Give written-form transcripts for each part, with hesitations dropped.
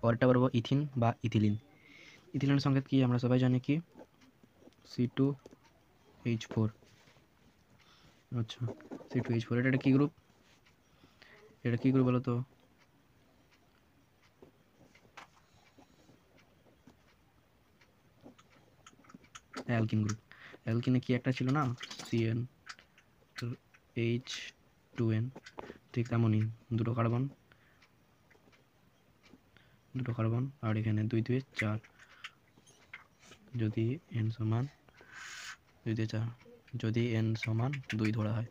পরেরটা বলবো ইথিন বা ইথিলিন। ইথিলিনের সংকেত কি আমরা সবাই জানি, কি C2H4। আচ্ছা, C2H4 এটা কি গ্রুপ? এটা কি গ্রুপ বলো তো? Alkyne group. অ্যালকিনে কি একটা ছিল না, CnH2n, ঠিক তেমনই দুটো কার্বন আর এখানে 2 2 4, যদি n সমান 2 2 4, যদি n সমান 2 ধরা হয়।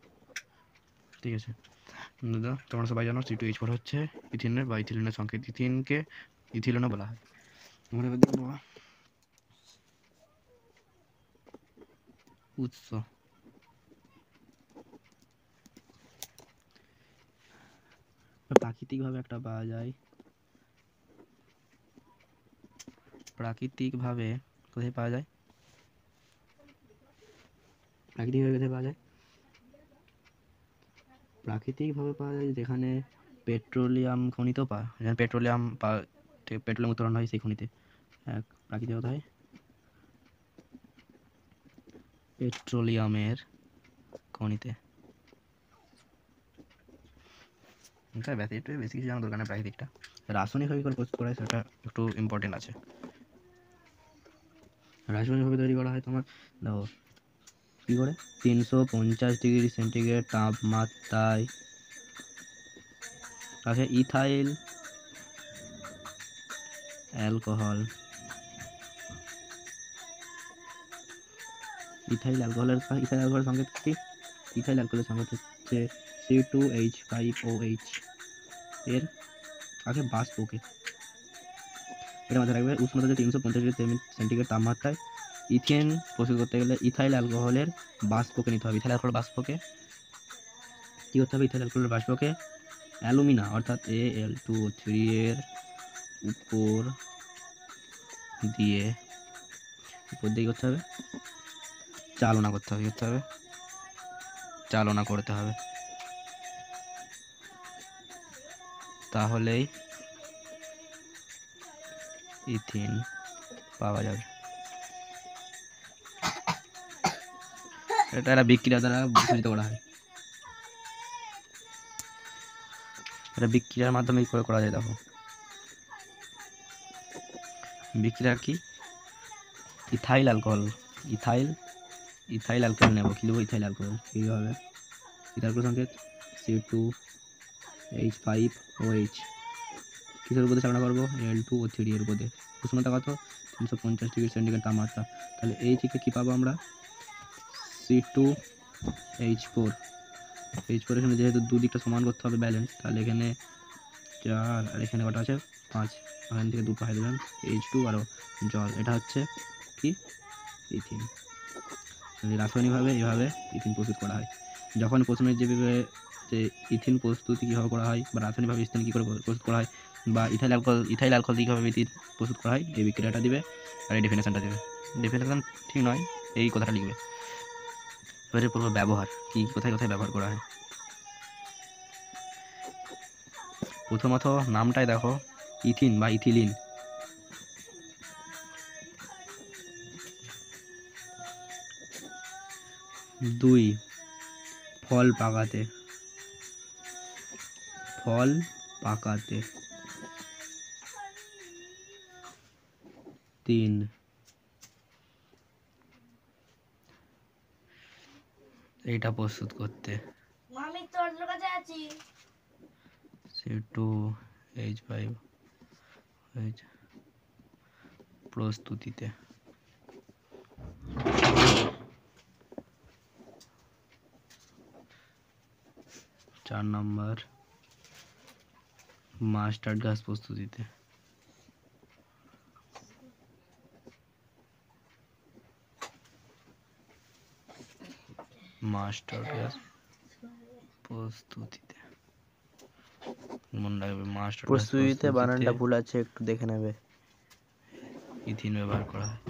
ঠিক আছে দাদা, তোমরা সবাই জানো C2H4 হচ্ছে ইথিনের বা ইথিলিনের সংকেত। ইথিনকে ইথিলিনও বলা হয়। আমরা এবার দেখব উৎস। প্রাকৃতিকভাবে একটা পাওয়া যায়, প্রাকৃতিকভাবে কোথায় পাওয়া যায়? প্রাকৃতিকভাবে পাওয়া যায় যেখানে পেট্রোলিয়াম খনিতেও পাওয়া, যেখানে পেট্রোলিয়াম উত্তোলন হয় সেই খনিতে। প্রাকৃতিক কোথায়? পেট্রোলিয়ামের খনিতে। একটু বেশি কিছু জানা দরকার নেই। প্রাকৃতিকটা রাসায়নিকভাবে করে প্রস্তুত করা হয়, সেটা একটু ইম্পর্টেন্ট আছে। রাসায়নিকভাবে তৈরি করা হয় তোমার, দেখো কি করে, 350 ডিগ্রি সেন্টিগ্রেড তাপমাত্রায় আছে ইথাইল অ্যালকোহল। ইথাইল অ্যালকোহলের সংকেত কি? ইথাইল অ্যালকোহলের সংকেত হচ্ছে C2H5OH। এর আগে বাষ্পকে, এটা মাথায় রাখবে, উষ্ণতা 350 ডিগ্রি সেন্টিগ্রেড তাপমাত্রায় ইথেন প্রস্তুত করতে গেলে ইথাইল অ্যালকোহলের বাষ্পকে নিতে হবে। ইথাইল অ্যালকোহল বাষ্পকে কি করতে হবে? ইথাইল অ্যালকোহলের বাষ্পকে অ্যালুমিনা অর্থাৎ Al2O3 এর উপর দিয়ে করতে হবে, চালনা করতে হবে, তাহলেই ইথিন পাওয়া যাবে। এটা একটা বিক্রিয়া দ্বারা বিকশিত করা হয়, এটা বিক্রিয়ার মাধ্যমে করা যায়। দেখো বিক্রিয়া কি, ইথাইল অ্যালকোহল নেব, কি নেবো? Ethyl alcohol. এইভাবে ইথাইল সংকেত C2H5OH কিসের উপরে চালনা করবো? Al2O3 এর উপরে। উষ্ণতা কত? 350 ডিগ্রি সেন্টিগ্রেড তাপমাত্রা। তাহলে এই থেকে কি পাবো আমরা? C2H4। এখানে যেহেতু দুদিকটা সমান করতে হবে ব্যালেন্স, তাহলে এখানে 4 আর এখানে কটা আছে? 5। এখান থেকে 2 হাইড্রোজেন, H2 আর জল। এটা হচ্ছে কি? ইথিন। রাসায়নিকভাবে এভাবে ইথিন প্রস্তুত করা হয়। যখন প্রথমে যে ইথিন প্রস্তুতি কীভাবে করা হয়, বা রাসায়নিকভাবে ইথিন কী করে প্রস্তুত করা হয়, বা ইথাইল অ্যালকোহল কীভাবে ইথিন প্রস্তুত করা হয়, এই বিক্রিয়াটা দিবে আর এই ডেফিনেশনটা দিবে। ডেফিনেশন ঠিক নয়, এই কথাটা লিখবে। এবারে পড়বো ব্যবহার, কি কোথায় কোথায় ব্যবহার করা হয়। প্রথমত নামটাই দেখো, ইথিন বা ইথিলিন। দুই, ফল পাকাতে। 3, এইটা প্রস্তুত করতে। C2H5 প্রস্তুতিতে। 4 নম্বর মাস্টার্ড গাছ প্রস্তুতিতে। মনে রাখবে, মাস্টার্ড গাছ প্রস্তুতিতে বানানটা ভুল আছে, একটু দেখে নেবে। ইথিন ব্যবহার করা হয়।